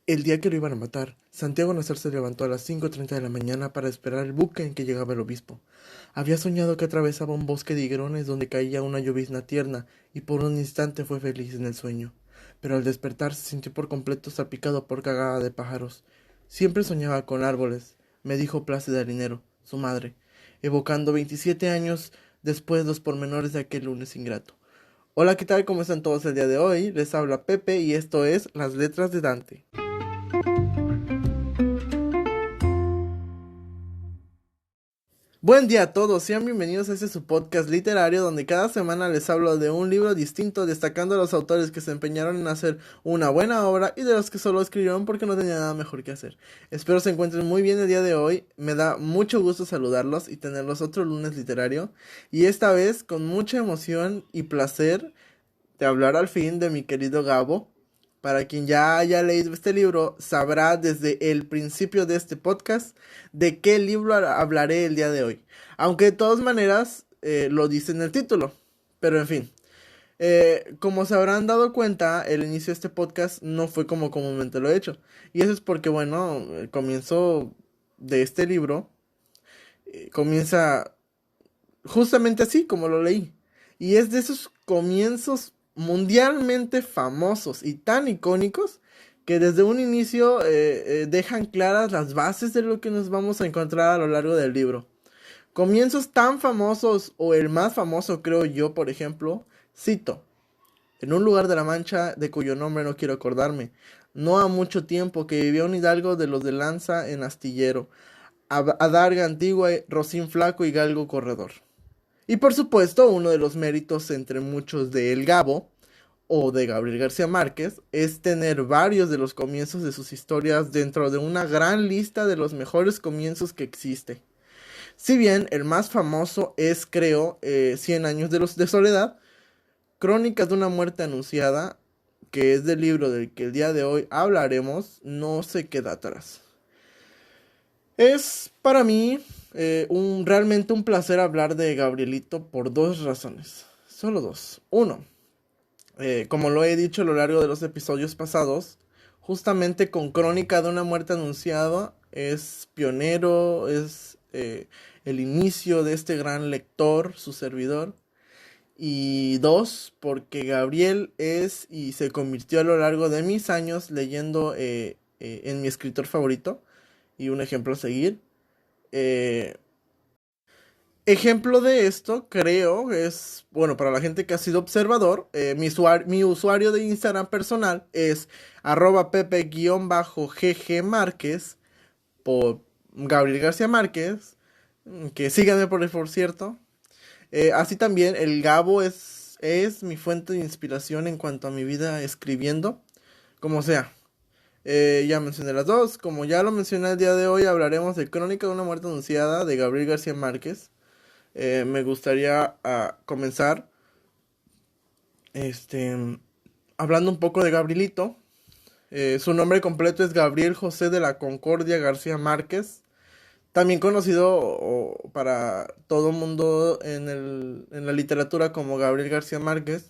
El día que lo iban a matar, Santiago Nazar se levantó a las 5:30 de la mañana para esperar el buque en que llegaba el obispo. Había soñado que atravesaba un bosque de higuerones donde caía una llovizna tierna y por un instante fue feliz en el sueño. Pero al despertar se sintió por completo salpicado por cagada de pájaros. Siempre soñaba con árboles, me dijo Plácida Linero, su madre, evocando 27 años después los pormenores de aquel lunes ingrato. Hola, ¿qué tal? ¿Cómo están todos el día de hoy? Les habla Pepe y esto es Las Letras de Dante. Buen día a todos, sean bienvenidos a este su podcast literario donde cada semana les hablo de un libro distinto, destacando a los autores que se empeñaron en hacer una buena obra y de los que solo escribieron porque no tenían nada mejor que hacer. Espero se encuentren muy bien el día de hoy, me da mucho gusto saludarlos y tenerlos otro lunes literario, y esta vez con mucha emoción y placer de hablar al fin de mi querido Gabo. Para quien ya haya leído este libro, sabrá desde el principio de este podcast de qué libro hablaré el día de hoy. Aunque de todas maneras lo dice en el título. Pero en fin, como se habrán dado cuenta, el inicio de este podcast no fue como comúnmente lo he hecho. Y eso es porque, bueno, el comienzo de este libro comienza justamente así como lo leí. Y es de esos comienzos mundialmente famosos y tan icónicos que desde un inicio dejan claras las bases de lo que nos vamos a encontrar a lo largo del libro. Comienzos tan famosos, o el más famoso creo yo, por ejemplo, cito: en un lugar de la Mancha de cuyo nombre no quiero acordarme, no ha mucho tiempo que vivía un hidalgo de los de lanza en astillero, adarga antigua, rocín flaco y galgo corredor. Y por supuesto, uno de los méritos entre muchos de El Gabo o de Gabriel García Márquez es tener varios de los comienzos de sus historias dentro de una gran lista de los mejores comienzos que existe. Si bien el más famoso es, creo, Cien años de soledad, Crónicas de una muerte anunciada, que es del libro del que el día de hoy hablaremos, no se queda atrás. Es para mí realmente un placer hablar de Gabrielito por dos razones. Solo dos. Uno, como lo he dicho a lo largo de los episodios pasados, justamente con Crónica de una muerte anunciada es pionero, es el inicio de este gran lector, su servidor. Y dos, porque Gabriel es y se convirtió a lo largo de mis años leyendo en mi escritor favorito y un ejemplo a seguir. Eh, Ejemplo de esto, creo, es, bueno, para la gente que ha sido observador, mi usuario de Instagram personal es @pepe_gg Márquez, por Gabriel García Márquez, que síganme por cierto. Así también el Gabo es mi fuente de inspiración en cuanto a mi vida escribiendo, como sea. Ya mencioné las dos, como ya lo mencioné el día de hoy, hablaremos de Crónica de una muerte anunciada de Gabriel García Márquez. Me gustaría comenzar este, hablando un poco de Gabrielito. Su nombre completo es Gabriel José de la Concordia García Márquez, también conocido para todo mundo en la literatura como Gabriel García Márquez.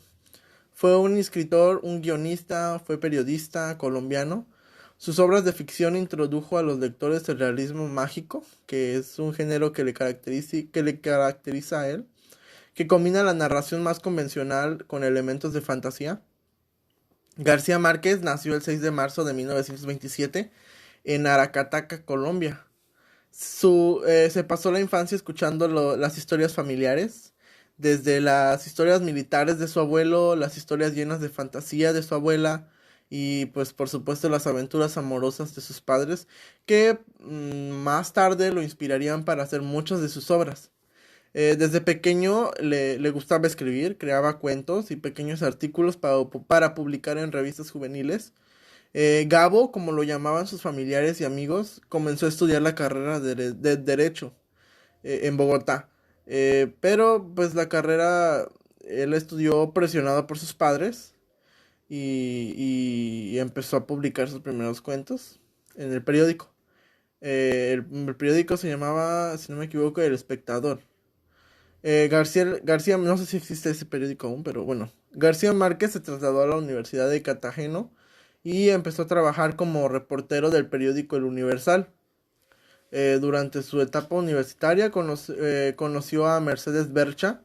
Fue un escritor, un guionista, fue periodista colombiano. Sus obras de ficción introdujo a los lectores el realismo mágico, que es un género que le caracteriza a él, que combina la narración más convencional con elementos de fantasía. García Márquez nació el 6 de marzo de 1927 en Aracataca, Colombia. Se pasó la infancia escuchando las historias familiares, desde las historias militares de su abuelo, las historias llenas de fantasía de su abuela y pues por supuesto las aventuras amorosas de sus padres, que más tarde lo inspirarían para hacer muchas de sus obras. Desde pequeño le gustaba escribir, creaba cuentos y pequeños artículos para publicar en revistas juveniles. Gabo, como lo llamaban sus familiares y amigos, comenzó a estudiar la carrera de Derecho en Bogotá. Pero pues la carrera él estudió presionado por sus padres y empezó a publicar sus primeros cuentos en el periódico. El periódico se llamaba, si no me equivoco, El Espectador. García, no sé si existe ese periódico aún, pero bueno. García Márquez se trasladó a la Universidad de Cartagena y empezó a trabajar como reportero del periódico El Universal. Durante su etapa universitaria conoció a Mercedes Bercha,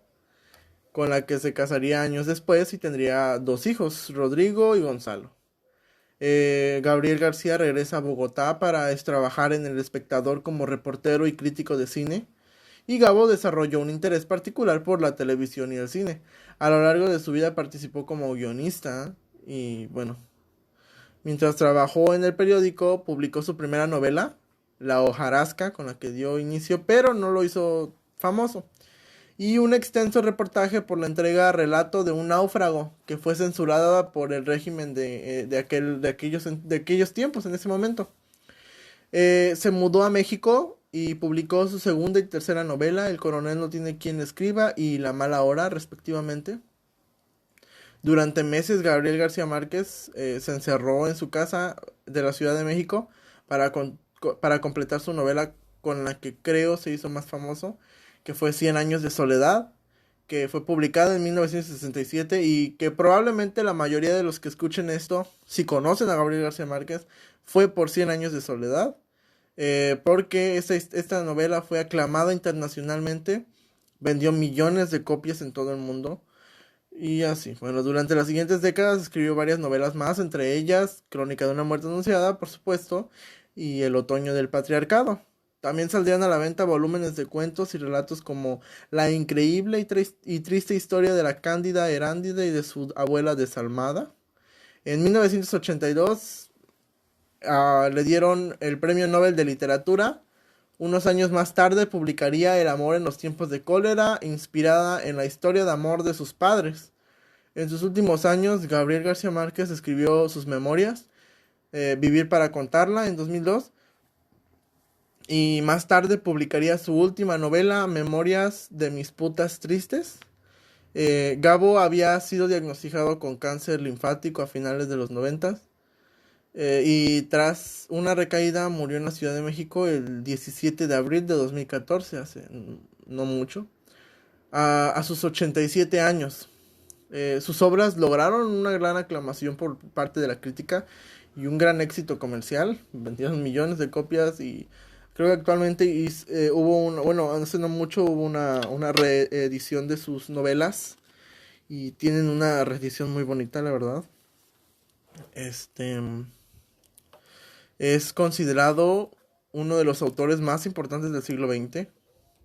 con la que se casaría años después y tendría dos hijos, Rodrigo y Gonzalo. Gabriel García regresa a Bogotá para trabajar en El Espectador como reportero y crítico de cine, y Gabo desarrolló un interés particular por la televisión y el cine. A lo largo de su vida participó como guionista y bueno, mientras trabajó en el periódico publicó su primera novela, La hojarasca, con la que dio inicio, pero no lo hizo famoso, y un extenso reportaje por la entrega Relato de un náufrago, que fue censurada por el régimen de aquellos tiempos, en ese momento. Se mudó a México y publicó su segunda y tercera novela, El coronel no tiene quien escriba y La mala hora, respectivamente. Durante meses, Gabriel García Márquez se encerró en su casa de la Ciudad de México para completar su novela con la que creo se hizo más famoso, que fue Cien años de soledad, que fue publicada en 1967 y que probablemente la mayoría de los que escuchen esto, si conocen a Gabriel García Márquez, fue por Cien años de soledad, porque esta novela fue aclamada internacionalmente, vendió millones de copias en todo el mundo. Y así, bueno, durante las siguientes décadas escribió varias novelas más, entre ellas Crónica de una muerte anunciada, por supuesto, y El otoño del patriarcado. También saldrían a la venta volúmenes de cuentos y relatos como La increíble y triste historia de la cándida Herándida y de su abuela desalmada. En 1982 le dieron el Premio Nobel de Literatura. Unos años más tarde publicaría El amor en los tiempos de cólera, inspirada en la historia de amor de sus padres. En sus últimos años, Gabriel García Márquez escribió sus memorias, Vivir para contarla, en 2002, y más tarde publicaría su última novela, Memorias de mis putas tristes. Gabo había sido diagnosticado con cáncer linfático a finales de los 90, y tras una recaída murió en la Ciudad de México el 17 de abril de 2014, hace no mucho, a sus 87 años. Sus obras lograron una gran aclamación por parte de la crítica y un gran éxito comercial. Vendieron millones de copias y creo que actualmente bueno, hace no mucho hubo una reedición de sus novelas y tienen una reedición muy bonita, la verdad. Este es considerado uno de los autores más importantes del siglo XX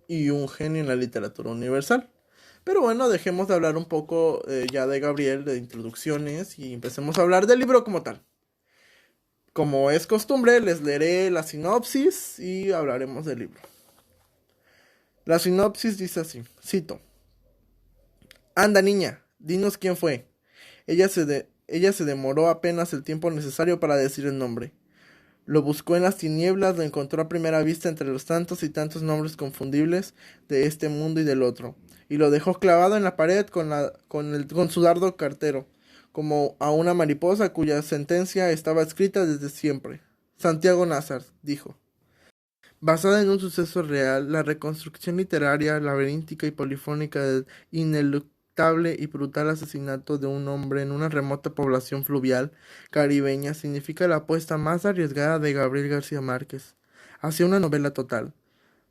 y un genio en la literatura universal. Pero bueno, dejemos de hablar un poco ya de Gabriel, de introducciones, y empecemos a hablar del libro como tal. Como es costumbre, les leeré la sinopsis y hablaremos del libro. La sinopsis dice así, cito: Anda niña, dinos quién fue. Ella se demoró apenas el tiempo necesario para decir el nombre. Lo buscó en las tinieblas, lo encontró a primera vista entre los tantos y tantos nombres confundibles de este mundo y del otro, y lo dejó clavado en la pared con su dardo cartero, como a una mariposa cuya sentencia estaba escrita desde siempre. Santiago Nazar dijo: basada en un suceso real, la reconstrucción literaria, laberíntica y polifónica del ineluctable y brutal asesinato de un hombre en una remota población fluvial caribeña significa la apuesta más arriesgada de Gabriel García Márquez hacia una novela total.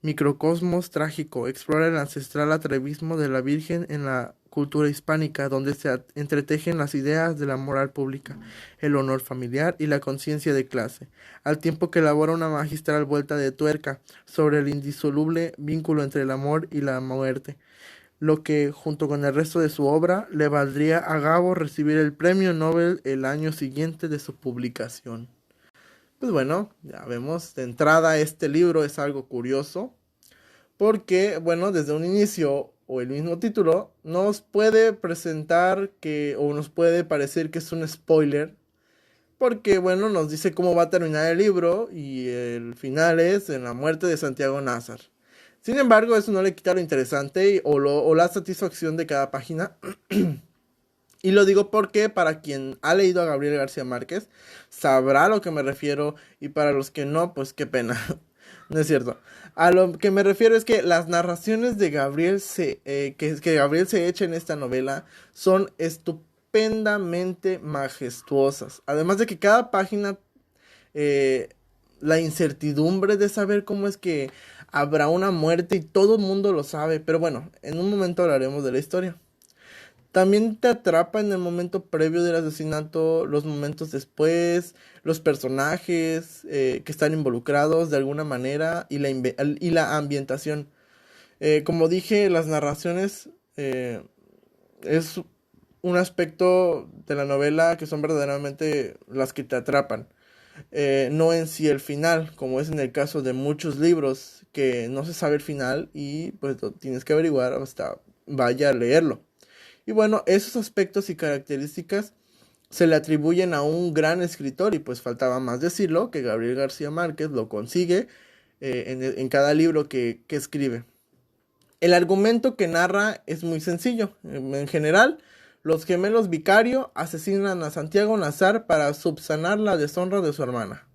Microcosmos trágico explora el ancestral atrevismo de la Virgen en la cultura hispánica, donde se entretejen las ideas de la moral pública, el honor familiar y la conciencia de clase, al tiempo que elabora una magistral vuelta de tuerca sobre el indisoluble vínculo entre el amor y la muerte, lo que, junto con el resto de su obra, le valdría a Gabo recibir el premio Nobel el año siguiente de su publicación. Pues bueno, ya vemos, de entrada este libro es algo curioso, porque, bueno, desde un inicio o el mismo título nos puede presentar o nos puede parecer que es un spoiler, porque, bueno, nos dice cómo va a terminar el libro y el final es en la muerte de Santiago Nazar. Sin embargo, eso no le quita lo interesante o la satisfacción de cada página. Y lo digo porque para quien ha leído a Gabriel García Márquez sabrá a lo que me refiero, y para los que no, pues qué pena. No es cierto. A lo que me refiero es que las narraciones de Gabriel que Gabriel se echa en esta novela son estupendamente majestuosas. Además de que cada página, eh, la incertidumbre de saber cómo es que habrá una muerte y todo el mundo lo sabe. Pero bueno, en un momento hablaremos de la historia. También te atrapa en el momento previo del asesinato, los momentos después, los personajes que están involucrados de alguna manera y la ambientación. Como dije, las narraciones es un aspecto de la novela que son verdaderamente las que te atrapan. No en sí el final, como es en el caso de muchos libros que no se sabe el final y pues lo tienes que averiguar hasta vaya a leerlo. Y bueno, esos aspectos y características se le atribuyen a un gran escritor y pues faltaba más decirlo que Gabriel García Márquez lo consigue en cada libro que escribe. El argumento que narra es muy sencillo. En general, los gemelos Vicario asesinan a Santiago Nazar para subsanar la deshonra de su hermana.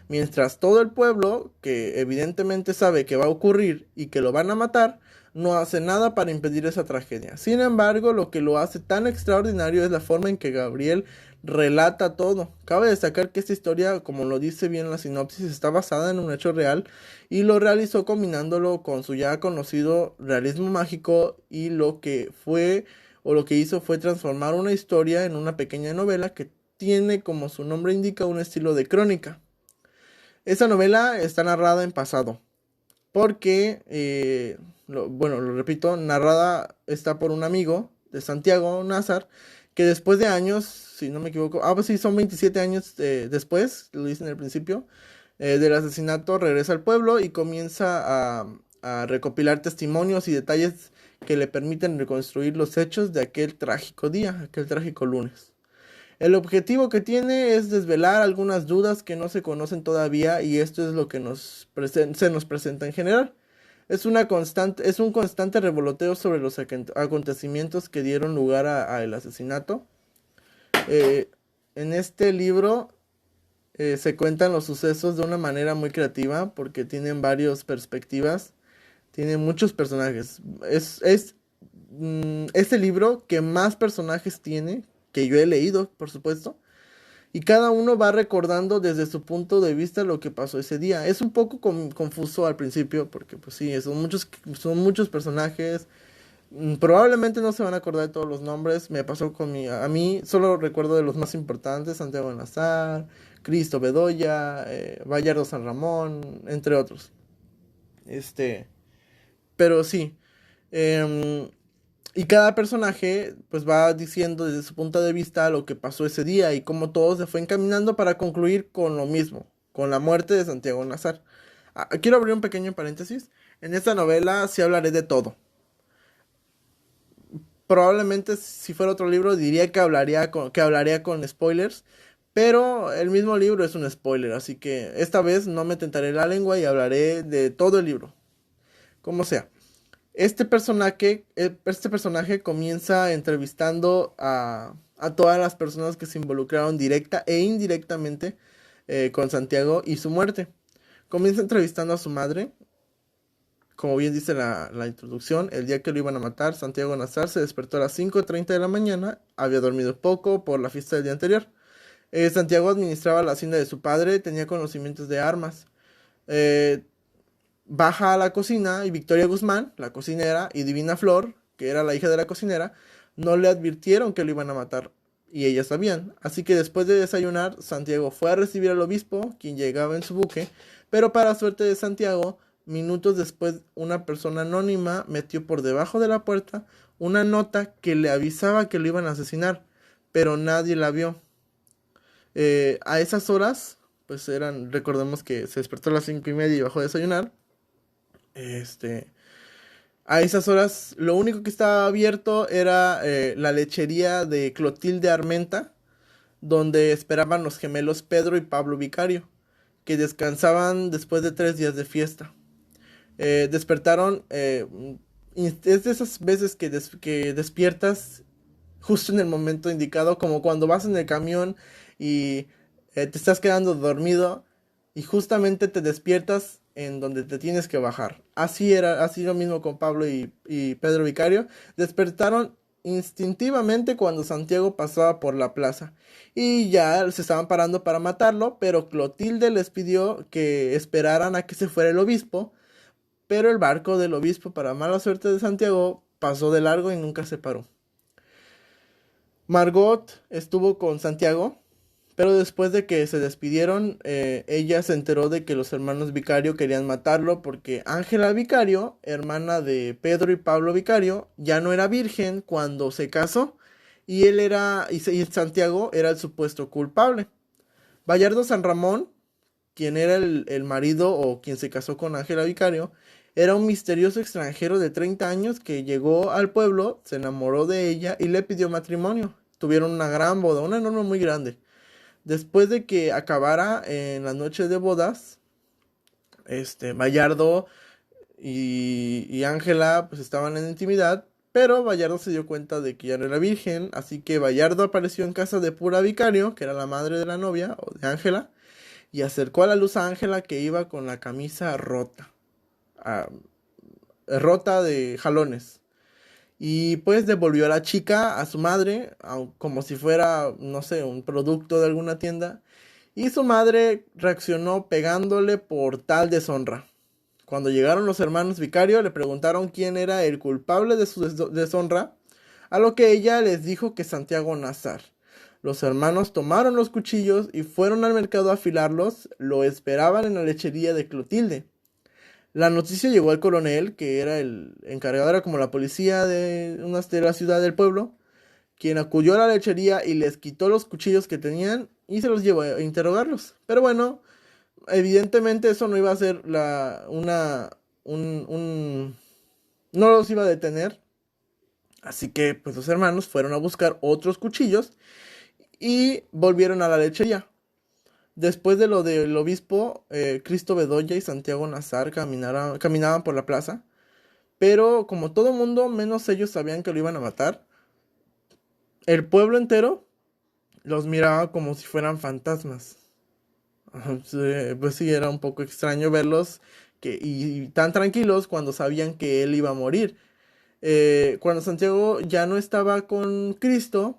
Mientras todo el pueblo, que evidentemente sabe que va a ocurrir y que lo van a matar, no hace nada para impedir esa tragedia. Sin embargo, lo que lo hace tan extraordinario es la forma en que Gabriel relata todo. Cabe destacar que esta historia, como lo dice bien la sinopsis, está basada en un hecho real y lo realizó combinándolo con su ya conocido realismo mágico y lo que fue o lo que hizo fue transformar una historia en una pequeña novela que tiene, como su nombre indica, un estilo de crónica. Esta novela está narrada en pasado, porque, bueno, lo repito, narrada está por un amigo de Santiago Nazar, que después de años, si no me equivoco, pues sí, son 27 años después, lo dicen al principio, del asesinato, regresa al pueblo y comienza a recopilar testimonios y detalles que le permiten reconstruir los hechos de aquel trágico día, aquel trágico lunes. El objetivo que tiene es desvelar algunas dudas que no se conocen todavía y esto es lo que se nos presenta en general. Es un constante revoloteo sobre los acontecimientos que dieron lugar a el asesinato. Eh, en este libro se cuentan los sucesos de una manera muy creativa porque tienen varias perspectivas, tiene muchos personajes. Es el libro que más personajes tiene, que yo he leído, por supuesto, y cada uno va recordando desde su punto de vista lo que pasó ese día. Es un poco confuso al principio, porque pues sí, son muchos personajes. Probablemente no se van a acordar de todos los nombres. Me pasó a mí solo recuerdo de los más importantes: Santiago Nazar, Cristo Bedoya, Bayardo San Ramón, entre otros. Este, pero sí. em, y cada personaje pues va diciendo desde su punto de vista lo que pasó ese día y cómo todo se fue encaminando para concluir con lo mismo, con la muerte de Santiago Nazar. Quiero abrir un pequeño paréntesis. En esta novela sí hablaré de todo. Probablemente si fuera otro libro diría que hablaría con spoilers, pero el mismo libro es un spoiler, así que esta vez no me tentaré la lengua y hablaré de todo el libro, como sea. Este personaje comienza entrevistando a todas las personas que se involucraron directa e indirectamente con Santiago y su muerte. Comienza entrevistando a su madre. Como bien dice la introducción, el día que lo iban a matar, Santiago Nazar se despertó a las 5:30 de la mañana, había dormido poco por la fiesta del día anterior. Santiago administraba la hacienda de su padre, tenía conocimientos de armas. Eh, Baja a la cocina y Victoria Guzmán, la cocinera, y Divina Flor, que era la hija de la cocinera, no le advirtieron que lo iban a matar y ellas sabían. Así que después de desayunar, Santiago fue a recibir al obispo, quien llegaba en su buque, pero para suerte de Santiago, minutos después una persona anónima metió por debajo de la puerta una nota que le avisaba que lo iban a asesinar, pero nadie la vio. A esas horas, pues recordemos que se despertó a las 5:30 y bajó a desayunar. Este, a esas horas, lo único que estaba abierto era la lechería de Clotilde Armenta, donde esperaban los gemelos Pedro y Pablo Vicario, que descansaban después de 3 días de fiesta. Despertaron, es de esas veces que despiertas justo en el momento indicado, como cuando vas en el camión y te estás quedando dormido y justamente te despiertas en donde te tienes que bajar. Así lo mismo con Pablo y Pedro Vicario. Despertaron instintivamente cuando Santiago pasaba por la plaza. Y ya se estaban parando para matarlo, pero Clotilde les pidió que esperaran a que se fuera el obispo, pero el barco del obispo, para mala suerte de Santiago, pasó de largo y nunca se paró. Margot estuvo con Santiago, pero después de que se despidieron, ella se enteró de que los hermanos Vicario querían matarlo porque Ángela Vicario, hermana de Pedro y Pablo Vicario, ya no era virgen cuando se casó y él era, y Santiago era el supuesto culpable. Bayardo San Ramón, quien era el marido o quien se casó con Ángela Vicario, era un misterioso extranjero de 30 años que llegó al pueblo, se enamoró de ella y le pidió matrimonio. Tuvieron una gran boda, una enorme muy grande. Después de que acabara en la noche de bodas, Bayardo y Ángela pues estaban en intimidad, pero Bayardo se dio cuenta de que ya no era virgen, así que Bayardo apareció en casa de Pura Vicario, que era la madre de la novia, o de Ángela, y acercó a la luz a Ángela que iba con la camisa rota, ah, rota de jalones. Y pues devolvió a la chica a su madre, como si fuera, no sé, un producto de alguna tienda. Y su madre reaccionó pegándole por tal deshonra. Cuando llegaron los hermanos Vicario, le preguntaron quién era el culpable de su deshonra, a lo que ella les dijo que Santiago Nazar. Los hermanos tomaron los cuchillos y fueron al mercado a afilarlos, lo esperaban en la lechería de Clotilde. La noticia llegó al coronel, que era el encargado, era como la policía de la ciudad del pueblo, quien acudió a la lechería y les quitó los cuchillos que tenían y se los llevó a interrogarlos. Pero bueno, evidentemente eso no iba a ser no los iba a detener. Así que pues los hermanos fueron a buscar otros cuchillos y volvieron a la lechería. Después de lo del obispo, Cristo Bedoya y Santiago Nazar caminaban por la plaza, pero como todo mundo, menos ellos sabían que lo iban a matar, el pueblo entero los miraba como si fueran fantasmas. Pues sí, era un poco extraño verlos y tan tranquilos cuando sabían que él iba a morir. Cuando Santiago ya no estaba con Cristo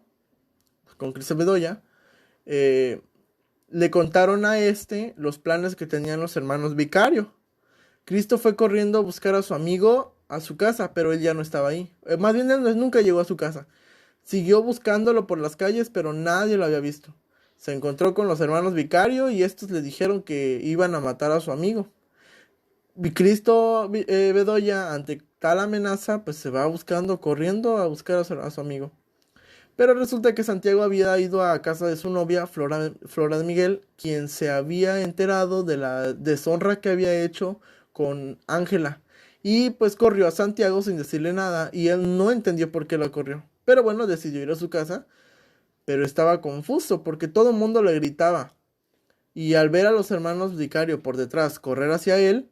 Bedoya, eh, le contaron a los planes que tenían los hermanos Vicario. Cristo fue corriendo a buscar a su amigo a su casa, pero él ya no estaba ahí. Más bien él nunca llegó a su casa. Siguió buscándolo por las calles, pero nadie lo había visto. Se encontró con los hermanos Vicario y estos le dijeron que iban a matar a su amigo. Y Cristo Bedoya, ante tal amenaza, pues se va buscando, corriendo a buscar a su amigo. Pero resulta que Santiago había ido a casa de su novia, Flora de Miguel, quien se había enterado de la deshonra que había hecho con Ángela. Y pues corrió a Santiago sin decirle nada y él no entendió por qué lo corrió. Pero bueno, decidió ir a su casa, pero estaba confuso porque todo el mundo le gritaba. Y al ver a los hermanos Vicario por detrás correr hacia él,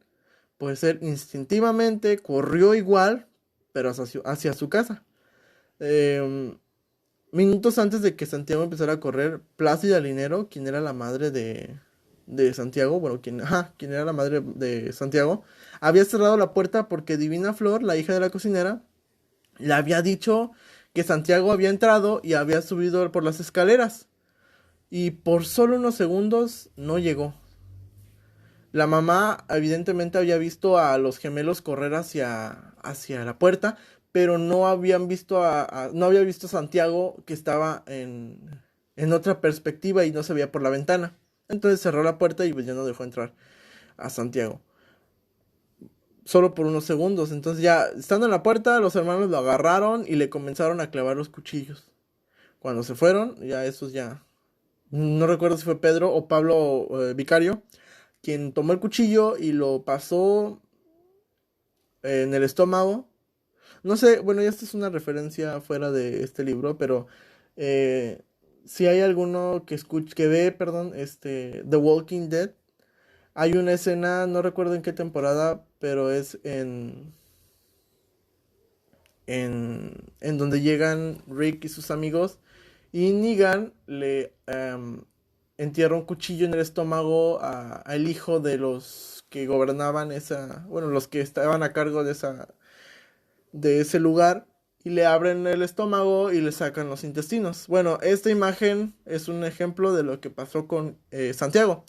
pues él instintivamente corrió igual, pero hacia su casa. Em, Minutos antes de que Santiago empezara a correr, Plácida Linero, quien era la madre de Santiago, bueno, quien era la madre de Santiago, había cerrado la puerta porque Divina Flor, la hija de la cocinera, le había dicho que Santiago había entrado y había subido por las escaleras. Y por solo unos segundos no llegó. La mamá evidentemente había visto a los gemelos correr hacia la puerta, pero no habían visto no había visto a Santiago que estaba en otra perspectiva y no se veía por la ventana. Entonces cerró la puerta y pues ya no dejó entrar a Santiago. Solo por unos segundos. Entonces ya estando en la puerta, los hermanos lo agarraron y le comenzaron a clavar los cuchillos. Cuando se fueron, ya esos ya... No recuerdo si fue Pedro o Pablo Vicario, quien tomó el cuchillo y lo pasó en el estómago. No sé, bueno, ya esta es una referencia fuera de este libro, pero eh, si hay alguno que ve, perdón, The Walking Dead, hay una escena, no recuerdo en qué temporada, pero es en donde llegan Rick y sus amigos y Negan le entierra un cuchillo en el estómago al hijo de los que gobernaban bueno, los que estaban a cargo de ese lugar. y le abren el estómago y le sacan los intestinos. Bueno, esta imagen es un ejemplo de lo que pasó con Santiago.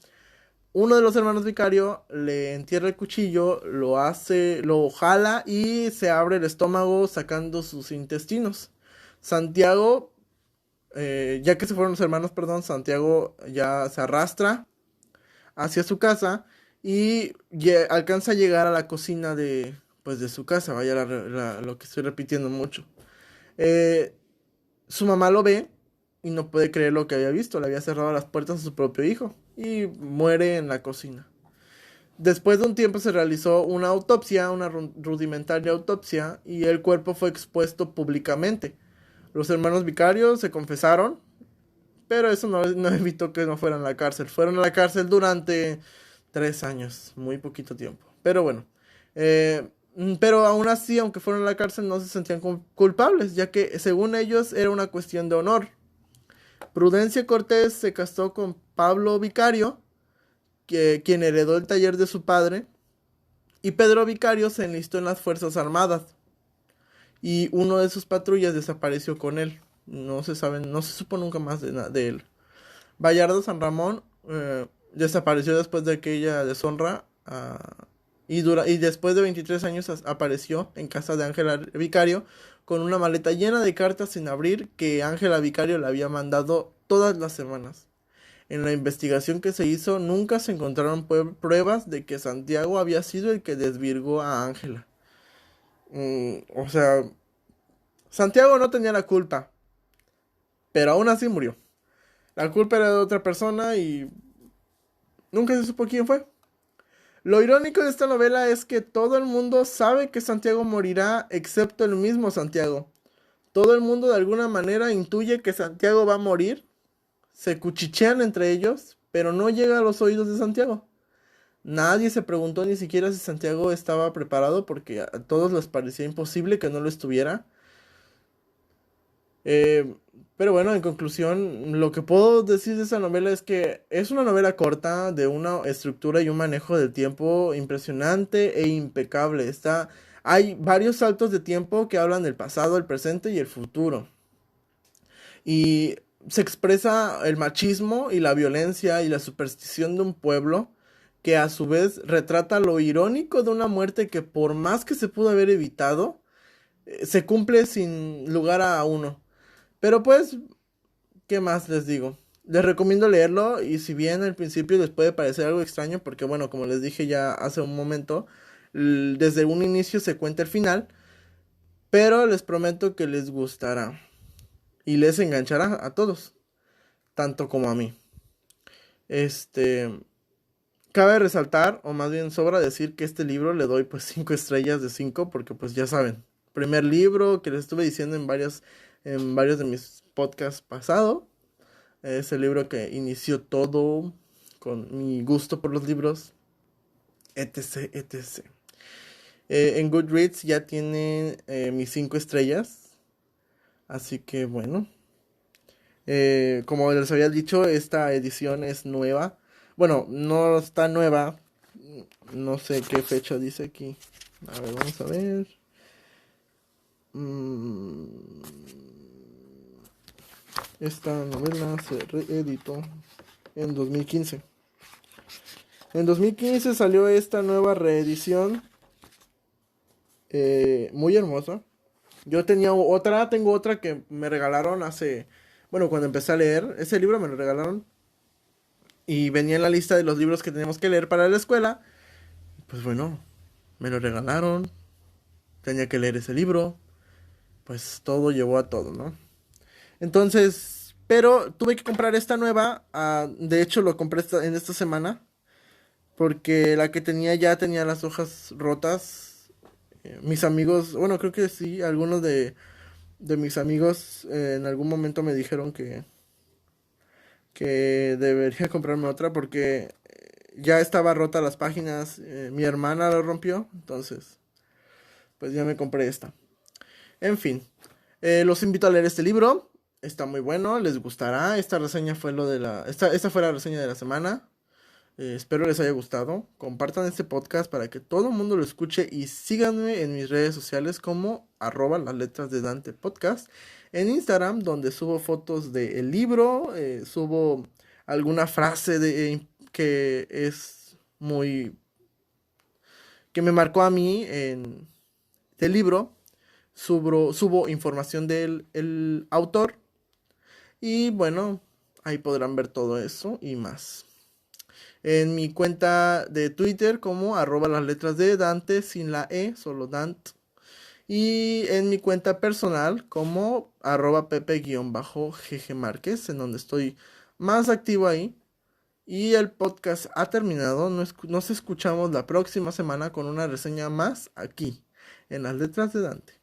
Uno de los hermanos vicario le entierra el cuchillo, lo jala y se abre el estómago sacando sus intestinos. Santiago, ya que se fueron los hermanos, perdón, Santiago ya se arrastra hacia su casa y alcanza a llegar a la cocina pues de su casa, vaya lo que estoy repitiendo mucho. Eh, Su mamá lo ve y no puede creer lo que había visto, le había cerrado las puertas a su propio hijo y muere en la cocina. Después de un tiempo se realizó una autopsia, una rudimentaria autopsia, y el cuerpo fue expuesto públicamente. Los hermanos vicarios se confesaron, pero eso no evitó que no fueran a la cárcel. Fueron a la cárcel durante 3 años, muy poquito tiempo. Pero bueno, pero aún así, aunque fueron a la cárcel, no se sentían culpables, ya que según ellos era una cuestión de honor. Prudencia Cortés se casó con Pablo Vicario, quien heredó el taller de su padre, y Pedro Vicario se enlistó en las Fuerzas Armadas, y uno de sus patrullas desapareció con él. No se supo nunca más de él. Bayardo San Ramón desapareció después de aquella deshonra, y después de 23 años apareció en casa de Ángela Vicario con una maleta llena de cartas sin abrir que Ángela Vicario le había mandado todas las semanas. En la investigación que se hizo nunca se encontraron pruebas de que Santiago había sido el que desvirgó a Ángela. O sea, Santiago no tenía la culpa, pero aún así murió. La culpa era de otra persona y nunca se supo quién fue. Lo irónico de esta novela es que todo el mundo sabe que Santiago morirá, excepto el mismo Santiago. Todo el mundo de alguna manera intuye que Santiago va a morir, se cuchichean entre ellos, pero no llega a los oídos de Santiago. Nadie se preguntó ni siquiera si Santiago estaba preparado, porque a todos les parecía imposible que no lo estuviera. Eh, pero bueno, en conclusión, lo que puedo decir de esa novela es que es una novela corta, de una estructura y un manejo del tiempo impresionante e impecable. Hay varios saltos de tiempo que hablan del pasado, el presente y el futuro. Y se expresa el machismo y la violencia y la superstición de un pueblo que a su vez retrata lo irónico de una muerte que por más que se pudo haber evitado, se cumple sin lugar a uno. Pero pues, ¿qué más les digo? Les recomiendo leerlo y si bien al principio les puede parecer algo extraño, porque bueno, como les dije ya hace un momento, desde un inicio se cuenta el final, pero les prometo que les gustará y les enganchará a todos, tanto como a mí. Este, Cabe resaltar, o más bien sobra decir que este libro le doy pues 5 estrellas de 5 porque pues ya saben, primer libro que les estuve diciendo en varios de mis podcasts pasados. Es el libro que inició todo con mi gusto por los libros, etc, etc. En Goodreads ya tiene mis 5 estrellas. Así que bueno. Como les había dicho, esta edición es nueva. Bueno, no está nueva. No sé qué fecha dice aquí. A ver, vamos a ver. Esta novela se reeditó en 2015. En 2015 salió esta nueva reedición. Muy hermosa. Tengo otra que me regalaron bueno, cuando empecé a leer. Ese libro me lo regalaron. Y venía en la lista de los libros que teníamos que leer para la escuela. Pues bueno, me lo regalaron. Tenía que leer ese libro. Pues todo llevó a todo, ¿no? Entonces, pero tuve que comprar esta nueva. De hecho, lo compré en esta semana. Porque la que tenía ya tenía las hojas rotas. Mis amigos, bueno, creo que sí, algunos de mis amigos en algún momento me dijeron que debería comprarme otra porque ya estaba rota las páginas. Mi hermana lo rompió, entonces pues ya me compré esta. En fin, los invito a leer este libro. Está muy bueno, les gustará. Esta reseña fue esta fue la reseña de la semana. Espero les haya gustado. Compartan este podcast para que todo el mundo lo escuche y síganme en mis redes sociales como las letras de Dante Podcast. En Instagram, donde subo fotos del libro, subo alguna frase que es muy... que me marcó a mí del libro. Subo información del el autor. Y bueno, ahí podrán ver todo eso y más. En mi cuenta de Twitter como las letras de Dante sin la E, solo Dante. Y en mi cuenta personal como Pepe-GG Márquez, en donde estoy más activo ahí. Y el podcast ha terminado. Nos escuchamos la próxima semana con una reseña más aquí, en las letras de Dante.